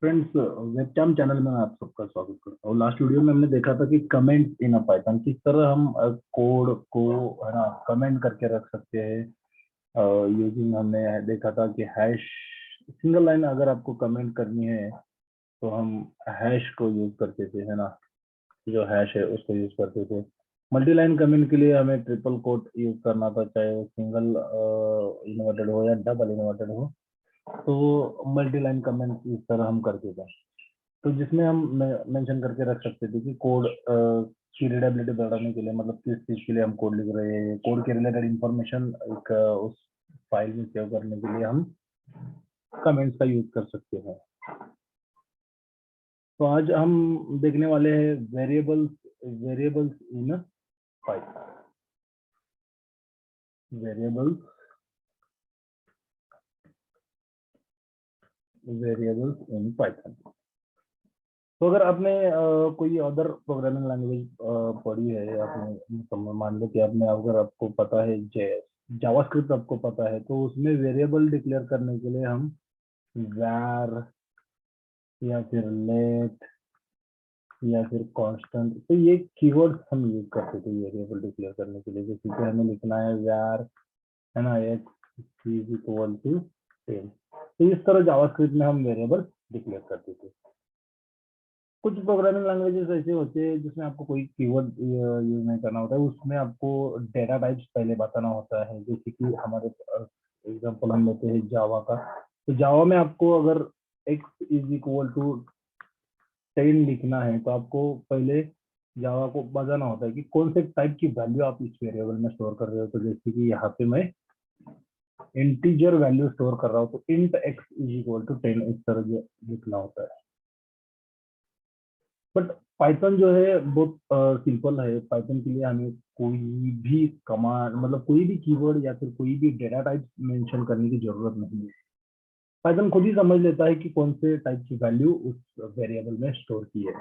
Friends, webcam channel में आप सबका स्वागत करता हूँ। लास्ट वीडियो में हमने देखा था कि कमेंट इन अ पाइथन किस तरह हम कोड को है ना कमेंट करके रख सकते हैं। यूजिंग हमने देखा था कि हैश सिंगल लाइन अगर आपको कमेंट करनी है तो हम हैश को यूज करते थे, है ना। जो हैश है उसको यूज करते थे। मल्टी लाइन कमेंट के लिए हमें ट्रिपल कोट यूज करना था, चाहे वो सिंगल इन्वर्टेड हो या डबल इन्वर्टेड हो। तो मल्टी लाइन कमेंट इस तरह हम करते थे, तो जिसमें हम मेंशन करके रख सकते थे कि कोड की रीडेबिलिटी बढ़ाने के लिए, मतलब किस चीज के लिए हम कोड लिख रहे हैं, कोड के रिलेटेड इंफॉर्मेशन एक उस फाइल में सेव करने के लिए हम कमेंट्स का यूज कर सकते हैं। तो आज हम देखने वाले हैं variables variables in Python. Variables variables in Python. तो अगर आपने कोई अदर प्रोग्रामिंग लैंग्वेज पढ़ी है, आपने मान लो कि आपने, अगर आपको पता है जेएस, जावास्क्रिप्ट आपको पता है, तो उसमें वेरिएबल डिक्लेयर करने के लिए हम var या फिर let या फिर कांस्टेंट, तो ये कीवर्ड्स हम यूज करते थे वेरिएबल डिक्लेयर करने के लिए। जैसे कि हमें लिखना है var, है ना, x इज इक्वल टू 10। तो इस तरह जावास्क्रिप्ट में हम वेरिएबल डिक्लेयर करते थे। कुछ प्रोग्रामिंग लैंग्वेजेस ऐसे होते हैं जिसमें आपको कोई कीवर्ड यूज नहीं करना होता है, उसमें आपको डेटा टाइप्स पहले बताना होता है। जैसे कि हमारे एग्जांपल हम लेते हैं जावा का, तो जावा में आपको अगर x इज इक्वल टू 10 लिखना है तो आपको पहले जावा को बताना होता है कि कौन से टाइप की वैल्यू आप इस वेरिएबल में स्टोर कर रहे हो। तो जैसे कि यहाँ पे मैं इंटीजर वैल्यू स्टोर कर रहा हूँ, तो int x is equal to 10 इस तरह लिखना होता है। बट पाइथन जो है बहुत सिंपल है। पाइथन के लिए हमें कोई भी कमांड, मतलब कोई भी कीवर्ड या फिर कोई भी डेटा टाइप मेंशन करने की जरूरत नहीं है। पाइथन खुद ही समझ लेता है कि कौन से टाइप की वैल्यू उस वेरिएबल में स्टोर की है।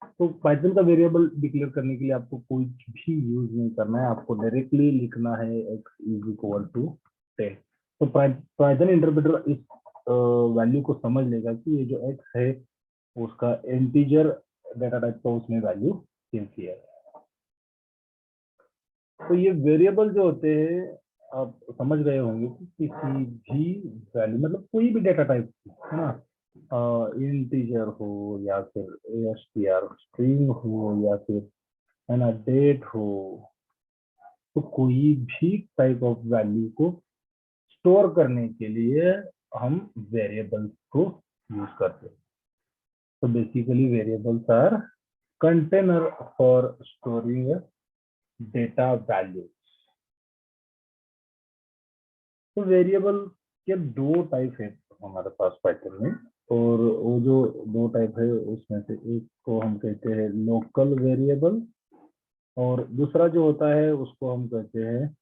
तो पाइथन का वेरिएबल डिक्लेयर करने के लिए आपको कोई भी यूज नहीं करना है, आपको डायरेक्टली लिखना है x इज इक्वल टू 10। तो पाइथन इंटरप्रेटर इस वैल्यू को समझ लेगा कि ये जो x है उसका इंटीजर डेटा टाइप का उसने वैल्यू सेव किया है। तो ये वेरिएबल जो होते हैं, आप समझ गए होंगे कि किसी भी वैल्यू, मतलब कोई भी डेटा टाइप, है ना, इंटीजर हो या फिर एसटीआर स्ट्रिंग हो या फिर, है ना, डेट हो, तो कोई भी टाइप ऑफ वैल्यू को स्टोर करने के लिए हम वेरिएबल्स को यूज करते हैं। तो basically variables are container for storing data value. तो वेरिएबल के दो टाइप है हमारे पास पाइथन में, और वो जो दो टाइप है उसमें से एक को हम कहते हैं लोकल वेरिएबल, और दूसरा जो होता है उसको हम कहते हैं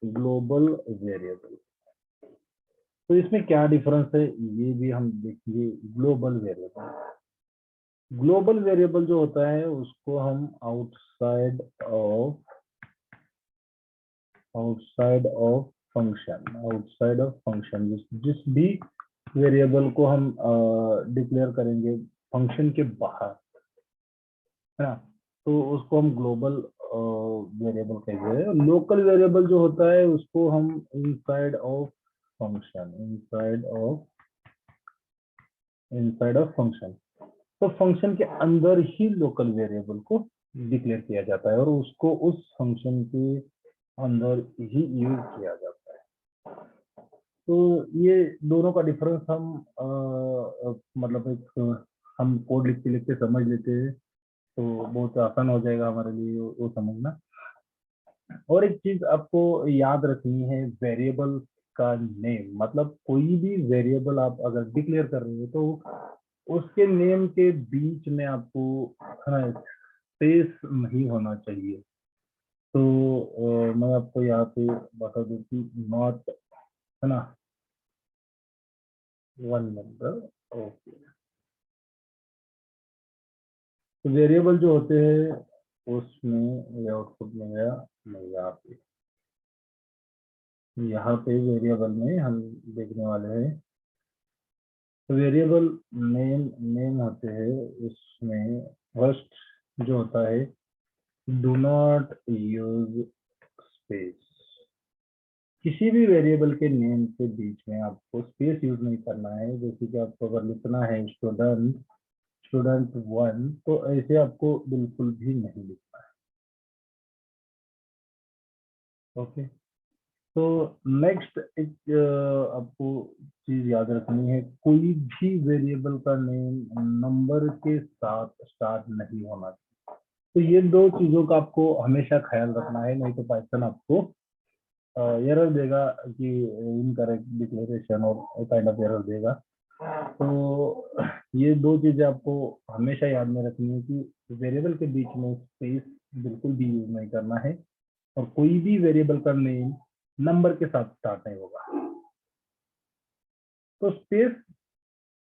ग्लोबल वेरिएबल। तो इसमें क्या डिफरेंस है ये भी हम देखेंगे। ग्लोबल वेरिएबल जो होता है उसको हम आउटसाइड ऑफ फंक्शन जिस भी वेरिएबल को हम डिक्लेयर करेंगे फंक्शन के बाहर, है ना, तो उसको हम ग्लोबल वेरिएबल कहते हैं। लोकल वेरिएबल जो होता है उसको हम इनसाइड ऑफ फंक्शन, तो फंक्शन के अंदर ही लोकल वेरिएबल को डिक्लेयर किया जाता है और उसको उस फंक्शन के अंदर ही यूज किया जाता है। तो ये दोनों का डिफरेंस हम मतलब एक हम कोड लिखते लिखते समझ लेते हैं तो बहुत आसान हो जाएगा हमारे लिए वो समझना। और एक चीज आपको याद रखनी है, वेरिएबल का नेम, मतलब कोई भी वेरिएबल आप अगर डिक्लेयर कर रहे हो तो उसके नेम के बीच में आपको, है ना, स्पेस नहीं होना चाहिए। तो मैं आपको यहाँ पे बता दूं कि नॉट, है ना, वन नंबर, ओके। तो वेरिएबल जो होते हैं उसमें ये आउटपुट में गया, मैं यहाँ पे वेरिएबल में हम देखने वाले हैं तो वेरिएबल नेम होते हैं, उसमें फर्स्ट जो होता है, डू नॉट यूज स्पेस। किसी भी वेरिएबल के नेम के बीच में आपको स्पेस यूज नहीं करना है। जैसे कि आपको अगर लिखना है स्टूडेंट 1, तो ऐसे आपको बिल्कुल भी नहीं लिखना है। ओके। तो नेक्स्ट एक आपको चीज याद रखनी है, कोई भी वेरिएबल का नेम नंबर के साथ स्टार्ट नहीं होना चाहिए। तो ये दो चीजों का आपको हमेशा ख्याल रखना है, नहीं तो पाइथन आपको एरर देगा कि इनकरेक्ट डिक्लेरेशन और काइंड ऑफ एरर देगा। तो ये दो चीजें आपको हमेशा याद में रखनी है कि वेरिएबल के बीच में स्पेस बिल्कुल भी यूज नहीं करना है, और कोई भी वेरिएबल का नेम नंबर के साथ स्टार्ट नहीं होगा। तो स्पेस,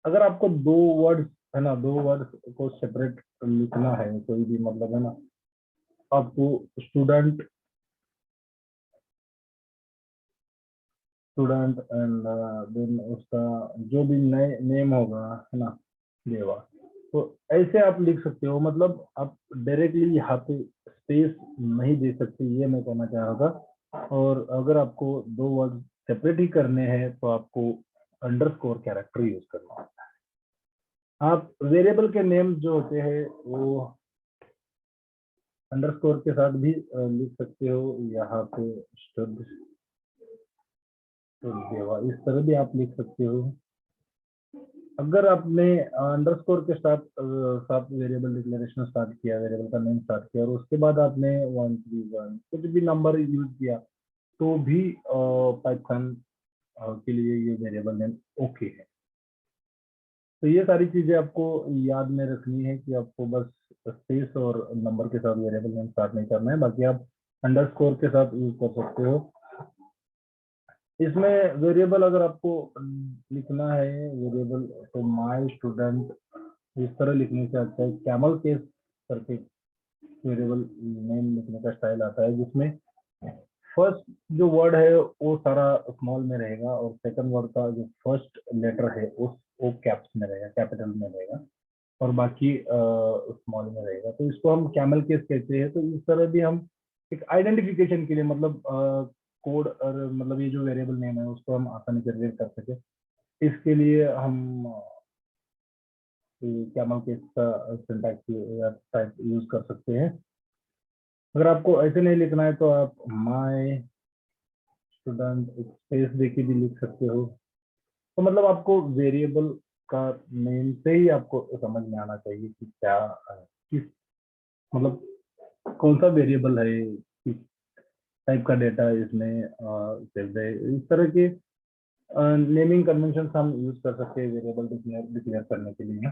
अगर आपको दो वर्ड्स है ना, दो वर्ड्स को सेपरेट लिखना है, कोई भी मतलब है ना, आपको स्टूडेंट स्टूडेंट एंड देन उसका जो भी नए नेम होगा है ना, देवा, तो ऐसे आप लिख सकते हो। मतलब आप डायरेक्टली यहाँ पे स्पेस नहीं दे सकते, ये मैं कहना चाह रहा था। और अगर आपको दो वर्ड सेपरेट ही करने हैं तो आपको अंडरस्कोर कैरेक्टर यूज करना होता है। आप वेरिएबल के नेम जो होते हैं वो अंडरस्कोर के साथ भी लिख सकते हो। यहाँ पे स्टड देवा, इस तरह भी आप लिख सकते हो। अगर आपने अंडरस्कोर के साथ साथ वेरिएबल डिक्लेरेशन स्टार्ट किया, वेरिएबल का नेम स्टार्ट किया, और उसके बाद आपने 131 कुछ भी नंबर यूज किया, तो भी पाइथन के लिए ये वेरिएबल नेम ओके है। तो ये सारी चीजें आपको याद में रखनी है कि आपको बस स्पेस और नंबर के साथ वेरिएबल नेम स्टार्ट नहीं करना है, बाकी आप अंडरस्कोर के साथ यूज कर सकते हो। इसमें वेरिएबल अगर आपको लिखना है वेरिएबल, तो माय स्टूडेंट इस तरह लिखने से अच्छा है कैमल केस करके वेरिएबल नेम लिखने का स्टाइल आता है, जिसमें फर्स्ट जो वर्ड है वो सारा स्मॉल में रहेगा, और सेकंड वर्ड का जो फर्स्ट लेटर है उस वो कैप्स में रहेगा, कैपिटल में रहेगा, और बाकी स्मॉल में रहेगा। तो इसको हम कैमल केस कहते हैं। तो इस तरह भी हम एक आइडेंटिफिकेशन के लिए, मतलब कोड और मतलब ये जो वेरिएबल नेम है उसको हम आसानी से रिलेट कर सके, इसके लिए हम कैमल केस का सिंटैक्स या टाइप यूज कर सकते हैं। अगर आपको ऐसे नहीं लिखना है तो आप माय स्टूडेंट स्पेस देके भी लिख सकते हो। तो मतलब आपको वेरिएबल का नेम से ही आपको समझ में आना चाहिए कि क्या किस मतलब कौन सा वेरिएबल है, किस टाइप का डेटा इसमें सेव्ड है। इस तरह के नेमिंग कन्वेंशन हम यूज कर सकते हैं वेरिएबल डिक्लेयर करने के लिए।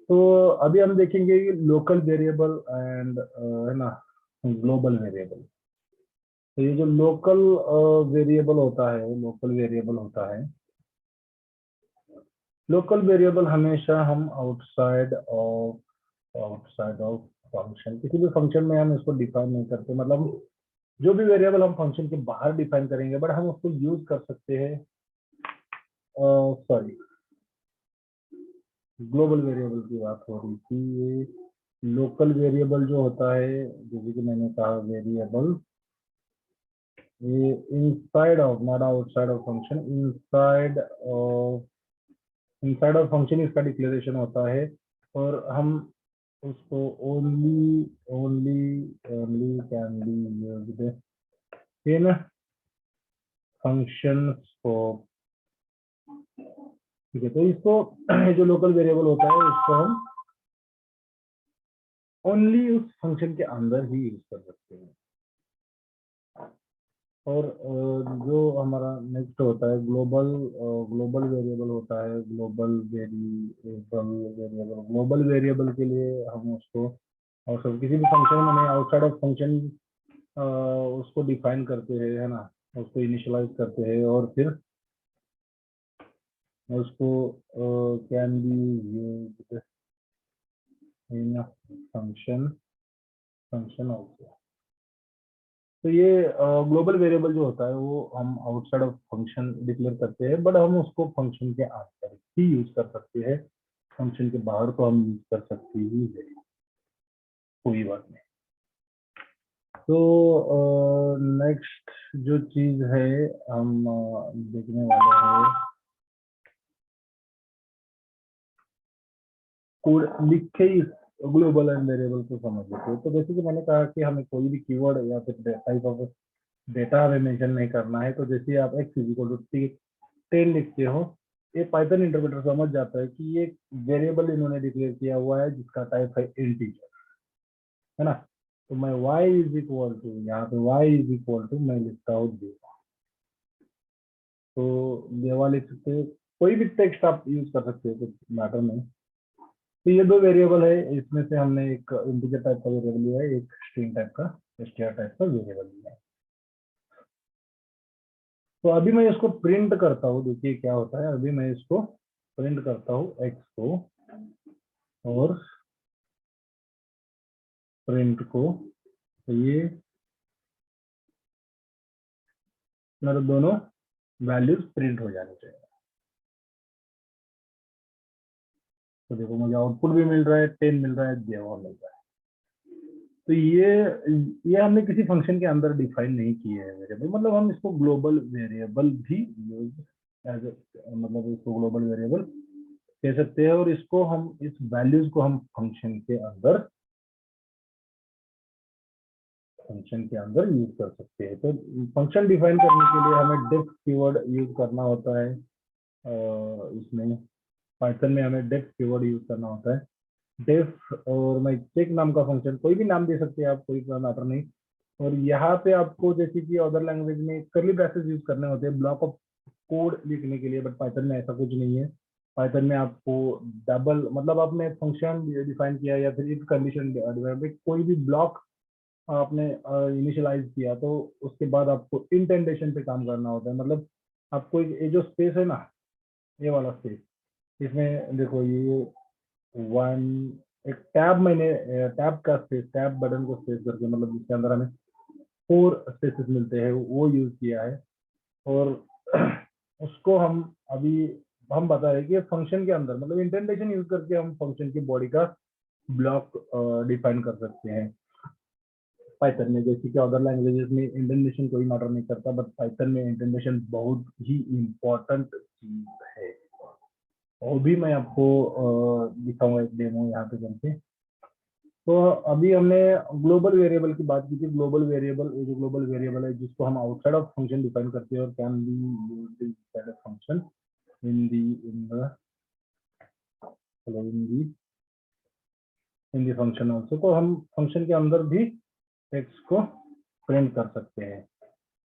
तो अभी हम देखेंगे लोकल वेरिएबल एंड है ना ग्लोबल वेरिएबल। तो ये जो लोकल वेरिएबल होता है, लोकल वेरिएबल हमेशा हम आउटसाइड ऑफ फंक्शन, किसी भी फंक्शन में हम इसको डिफाइन नहीं करते। मतलब जो भी वेरिएबल हम फंक्शन के बाहर डिफाइन करेंगे, बट हम उसको यूज कर सकते हैं। सॉरी, ग्लोबल वेरिएबल की बात हो रही थी। ये लोकल वेरिएबल जो होता है, जैसे कि मैंने कहा वेरिएबल, ये inside of not outside of function, inside of function इसका डिक्लेरेशन होता है। और हम उसको only only only can be used in function scope. ठीक है, तो इसको जो लोकल वेरिएबल होता है उसको हम ओनली उस फंक्शन के अंदर ही यूज कर सकते हैं। और जो हमारा नेक्स्ट होता है ग्लोबल वेरिएबल होता है। ग्लोबल वेरिएबल के लिए हम उसको, और सब किसी भी फंक्शन में नहीं, आउटसाइड ऑफ फंक्शन उसको डिफाइन करते हैं, है ना, उसको इनिशियलाइज करते हैं, और फिर उसको can be used in function also. तो ये ग्लोबल वेरिएबल जो होता है वो हम आउटसाइड ऑफ फंक्शन डिक्लेयर करते हैं, बट हम उसको फंक्शन के अंदर ही यूज कर सकते हैं, फंक्शन के बाहर तो हम यूज कर सकते ही है, कोई बात नहीं। तो नेक्स्ट जो चीज है हम देखने वाले हैं, कोड लिख के ही ग्लोबल एंड वेरिएबल को समझ लेते हैं। तो जैसे कि मैंने कहा कि हमें कोई भी कीवर्ड या फिर टाइप ऑफ डेटा हमें मेंशन नहीं करना है, तो जैसे आप x इक्वल टू 10 लिखते हो, ये पाइथन इंटरप्रेटर समझ जाता है कि ये वेरिएबल इन्होंने डिक्लेयर किया हुआ है जिसका टाइप है इंटीजर, है ना। तो मैं y इज इक्वल टू, यहाँ पे y इज इक्वल टू मैं लिखता हूँ देवा। तो देवा लिख सकते हो, कोई भी टेक्स्ट आप यूज कर सकते हो, कुछ मैटर नहीं। तो ये दो वेरिएबल है, इसमें से हमने एक इंटीजर टाइप का वेरिएबल लिया है, एक स्ट्रिंग टाइप का, str टाइप का वेरिएबल लिया है। तो अभी मैं इसको प्रिंट करता हूँ, देखिए क्या होता है। अभी मैं इसको प्रिंट करता हूँ x को और प्रिंट को, तो ये मेरे दोनों वैल्यूज प्रिंट हो जाने चाहिए। तो देखो मुझे आउटपुट भी मिल रहा है, 10 मिल रहा है, देवा मिल रहा है। तो ये हमने किसी फंक्शन के अंदर डिफाइन नहीं किए है वेरिएबल, मतलब हम इसको ग्लोबल वेरिएबल भी यूज एज, मतलब इसको ग्लोबल वेरिएबल कह सकते हैं, और इसको हम इस वैल्यूज को हम फंक्शन के अंदर यूज कर सकते हैं। तो फंक्शन डिफाइन करने के लिए हमें डेफ कीवर्ड यूज करना होता है, इसमें पाइथन में हमें डेफ कीवर्ड यूज करना होता है। डेफ और मैं चेक नाम का फंक्शन, कोई भी नाम दे सकते हैं आप, कोई मैटर नहीं। और यहाँ पे आपको जैसे कि अदर लैंग्वेज में कर्ली ब्रैसेस यूज करने होते हैं ब्लॉक ऑफ कोड लिखने के लिए, बट पाइथन में ऐसा कुछ नहीं है। पाइथन में आपको डबल, मतलब आपने फंक्शन डिफाइन किया या फिर इफ कंडीशन कोई भी ब्लॉक आपने इनिशियलाइज किया, तो उसके बाद आपको इंटेंडेशन पे काम करना होता है। मतलब आपको ये जो स्पेस है ना, ये वाला स्पेस, इसमें देखो ये वन, एक टैब, मैंने टैब का स्पेस, टैब बटन को स्पेस करके, मतलब जिसके अंदर हमें 4 स्पेसेस मिलते हैं, वो यूज किया है। और उसको हम अभी हम बता रहे हैं कि फंक्शन के अंदर, मतलब इंटेंडेशन यूज करके हम फंक्शन की बॉडी का ब्लॉक डिफाइन कर सकते हैं पाइथन में। जैसे कि अदर लैंग्वेजेस में इंटेंडेशन कोई मैटर नहीं करता, बट पाइथन में इंटेंडेशन बहुत ही इम्पोर्टेंट चीज है। वो भी मैं आपको दिखाऊंगा एक डेमो यहाँ पे करके। तो अभी हमने ग्लोबल वेरिएबल की बात की थी। ग्लोबल वेरिएबल, जो ग्लोबल वेरिएबल है जिसको हम आउटसाइड ऑफ फंक्शन डिफाइन करते हैं, और can be used inside of function in the function also. तो हम फंक्शन के अंदर भी टेक्स्ट को प्रिंट कर सकते हैं,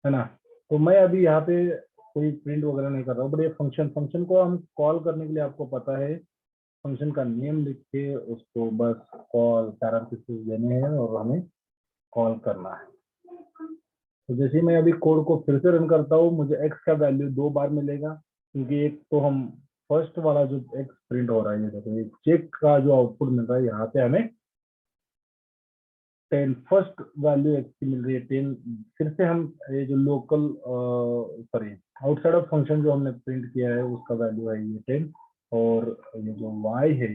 है ना। तो मैं अभी यहाँ पे कोई प्रिंट वगैरह नहीं कर रहा हूँ, बट ये फंक्शन को हम कॉल करने के लिए, आपको पता है, फंक्शन का नेम लिख के उसको बस कॉल पैरामीटर्स देने हैं और हमें कॉल करना है। तो जैसे मैं अभी कोड को फिर से रन करता हूँ, मुझे x का वैल्यू 2 बार मिलेगा, क्योंकि एक तो हम फर्स्ट वाला जो x प्रिंट हो रहा है, ये देखो, ये चेक का जो आउटपुट मिल रहा है, यहाँ पे हमें 10 फर्स्ट वैल्यू x की मिल रही है 10। फिर से हम ये जो local, sorry, outside of function जो हमने प्रिंट किया है उसका वैल्यू है ये 10, और ये जो y है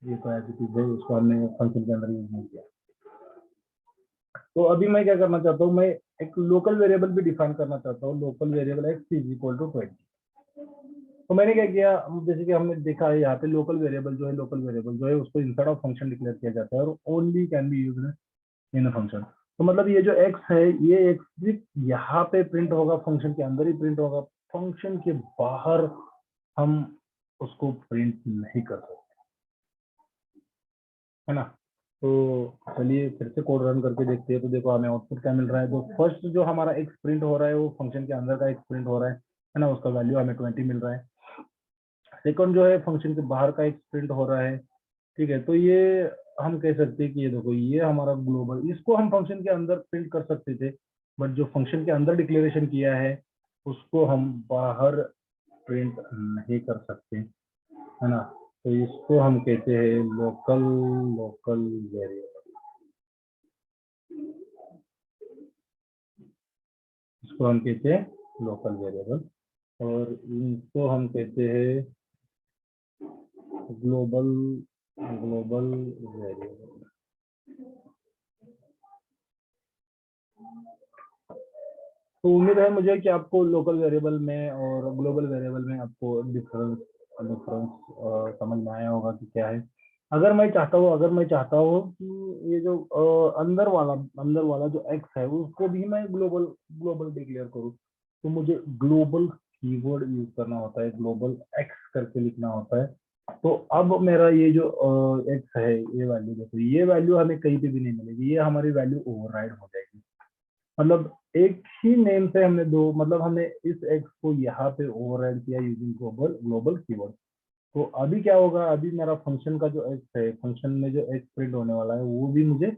ये तो ऐसी चीज है, उसको हमने फंक्शन के अंदर यूज नहीं किया। तो अभी मैं क्या करना चाहता हूँ, मैं एक लोकल वेरिएबल भी डिफाइन करना चाहता हूँ, local variable x is equal to 20। तो मैंने क्या किया, जैसे कि हमने देखा है यहाँ पे लोकल वेरिएबल जो है, लोकल वेरिएबल जो है उसको इनसाइड ऑफ फंक्शन डिक्लेयर किया जाता है, और only can be used in a function. तो मतलब ये जो x है, ये x सिर्फ यहाँ पे प्रिंट होगा, फंक्शन के अंदर ही प्रिंट होगा, फंक्शन के बाहर हम उसको प्रिंट नहीं कर सकते, है ना। तो चलिए फिर से कोड रन करके देखते हैं। तो देखो हमें आउटपुट क्या मिल रहा है। तो फर्स्ट जो हमारा x प्रिंट हो रहा है वो फंक्शन के अंदर का x प्रिंट हो रहा है ना, उसका वैल्यू हमें 20 मिल रहा है। सेकंड जो है फंक्शन के बाहर का x प्रिंट हो रहा है, ठीक है। तो ये हम कह सकते हैं कि ये देखो, ये हमारा ग्लोबल, इसको हम फंक्शन के अंदर प्रिंट कर सकते थे, बट जो फंक्शन के अंदर डिक्लेरेशन किया है उसको हम बाहर प्रिंट नहीं कर सकते, है ना। तो इसको हम कहते हैं लोकल लोकल वेरिएबल। इसको हम कहते हैं लोकल वेरिएबल और इनको हम कहते हैं ग्लोबल ग्लोबल वेरिएबल। तो उम्मीद है मुझे कि आपको लोकल वेरिएबल में और ग्लोबल वेरिएबल में आपको डिफरेंस समझ में आया होगा कि क्या है। अगर मैं चाहता हूँ कि ये जो अंदर वाला जो एक्स है उसको भी मैं ग्लोबल ग्लोबल डिक्लेयर करूँ, तो मुझे ग्लोबल कीवर्ड यूज करना होता है, ग्लोबल एक्स करके लिखना होता है। तो अब मेरा ये जो एक्स है, ये वैल्यू देखो, ये वैल्यू हमें कहीं पे भी नहीं मिलेगी, ये हमारी वैल्यू ओवरराइड हो जाएगी। मतलब एक ही नेम से हमने दो, मतलब हमने इस एक्स को यहाँ पे ओवरराइड किया यूजिंग ग्लोबल ग्लोबल कीवर्ड। तो अभी क्या होगा, अभी मेरा फंक्शन का जो एक्स है, फंक्शन में जो एक्स प्रिंट होने वाला है वो भी मुझे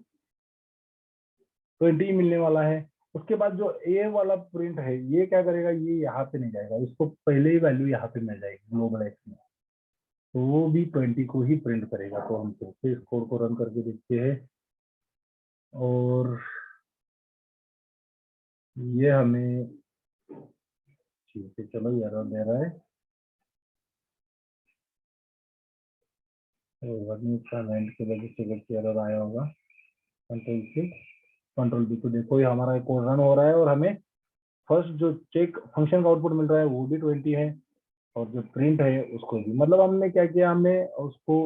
20 मिलने वाला है। उसके बाद जो ए वाला प्रिंट है ये क्या करेगा, ये यहाँ पे नहीं जाएगा, इसको पहले ही वैल्यू यहाँ पे मिल जाएगी ग्लोबल एक्स में, तो वो भी 20 को ही प्रिंट करेगा। तो हम फिर से इस कोड को रन करके देखते हैं और ये हमें, ठीक है चलो एरर दे रहा है, वेंट की वजह से कुछ एरर आया होगा। कंट्रोल सी कंट्रोल बी, तो देखो ये हमारा कोड रन हो रहा है और हमें फर्स्ट जो चेक फंक्शन का आउटपुट मिल रहा है वो भी 20 है और जो प्रिंट है उसको भी। मतलब हमने क्या किया, हमने उसको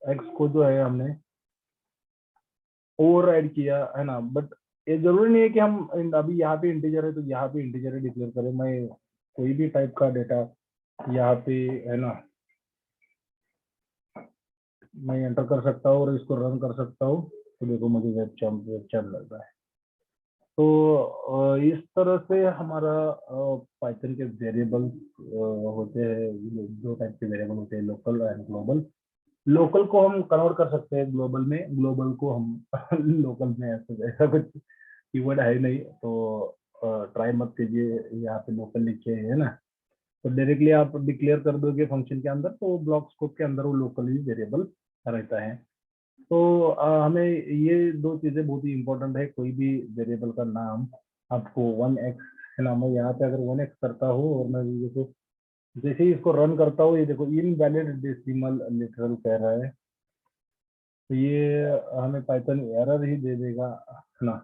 एक्स को जो है हमने ओवरराइड किया है ना। बट ये जरूरी नहीं है कि हम अभी यहाँ पे इंटीजर है तो यहाँ पे इंटीजर ही डिक्लेयर करें। मैं कोई भी टाइप का डेटा यहाँ पे है ना मैं एंटर कर सकता हूँ और इसको रन कर सकता हूँ। तो देखो मुझे वेब चल लग रहा है। तो इस तरह से हमारा पाइथन के वेरिएबल होते हैं, दो टाइप के वेरिएबल होते हैं, लोकल एंड ग्लोबल। लोकल को हम कन्वर्ट कर सकते हैं ग्लोबल में, ग्लोबल को हम लोकल में, ऐसा कुछ कीवर्ड है नहीं तो ट्राई मत कीजिए, यहाँ पे लोकल लिखे है ना, तो डायरेक्टली आप डिक्लेयर कर दोगे फंक्शन के अंदर तो ब्लॉक स्कोप के अंदर वो लोकल ही वेरिएबल रहता है। तो हमें ये दो चीजें बहुत ही इंपॉर्टेंट है। कोई भी वेरिएबल का नाम आपको 1x है ना, मैं यहाँ पे अगर 1x करता हूँ और मैं देखो जैसे ही इसको रन करता हूँ, ये देखो इनवैलिड डेसिमल लिटरल कह रहा है, तो ये हमें पाइथन एरर ही दे देगा है ना।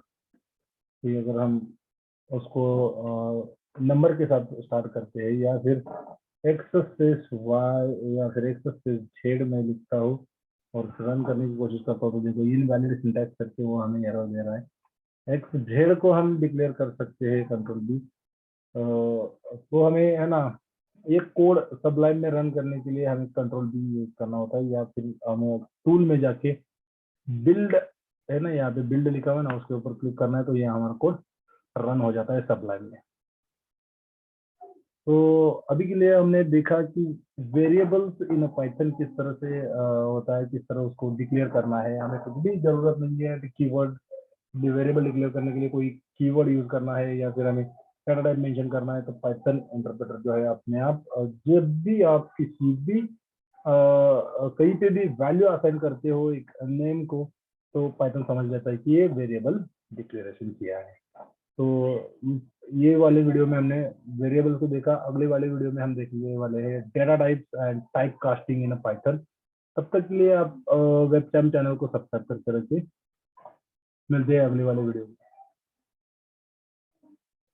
तो ये अगर हम उसको नंबर के साथ स्टार्ट करते हैं या फिर एक्स स्पेस वाई या फिर एक्स स्पेस जेड में लिखता हूँ और रन करने की कोशिश करता हूँ, तो देखो इनवैलिड सिंटैक्स करके वो हमें एरर दे रहा है। एक्स जेड को हम डिक्लेयर कर सकते हैं कंट्रोल बी। तो हमें है ना ये कोड सबलाइन में रन करने के लिए हमें कंट्रोल बी यूज करना होता है, या फिर हमें टूल में जाके बिल्ड है ना, यहाँ पे बिल्ड लिखा हुआ है ना, उसके ऊपर क्लिक करना है तो ये हमारा कोड रन हो जाता है सबलाइन में। तो अभी के लिए हमने देखा कि वेरिएबल्स इन पाइथन किस तरह से होता है, किस तरह उसको डिक्लेयर करना है। हमें कुछ भी जरूरत नहीं है कीवर्ड वेरिएबल डिक्लेयर करने के लिए कोई कीवर्ड यूज करना है या फिर हमें डाटा टाइप मेंशन करना है, तो पाइथन इंटरप्रेटर जो है अपने आप जब भी आप किसी भी कहीं पे भी वैल्यू असाइन करते हो एक नेम को, तो पाइथन समझ लेता है कि ये वेरिएबल डिक्लेरेशन किया है। तो ये वाले वीडियो में हमने वेरिएबल को देखा, अगले वाले वीडियो में हम देखने वाले हैं data types and type casting in Python. तब तक के लिए आप वेबसाइट चैनल को सब्सक्राइब करके रखिए। मिलते हैं अगले वाले वीडियो में।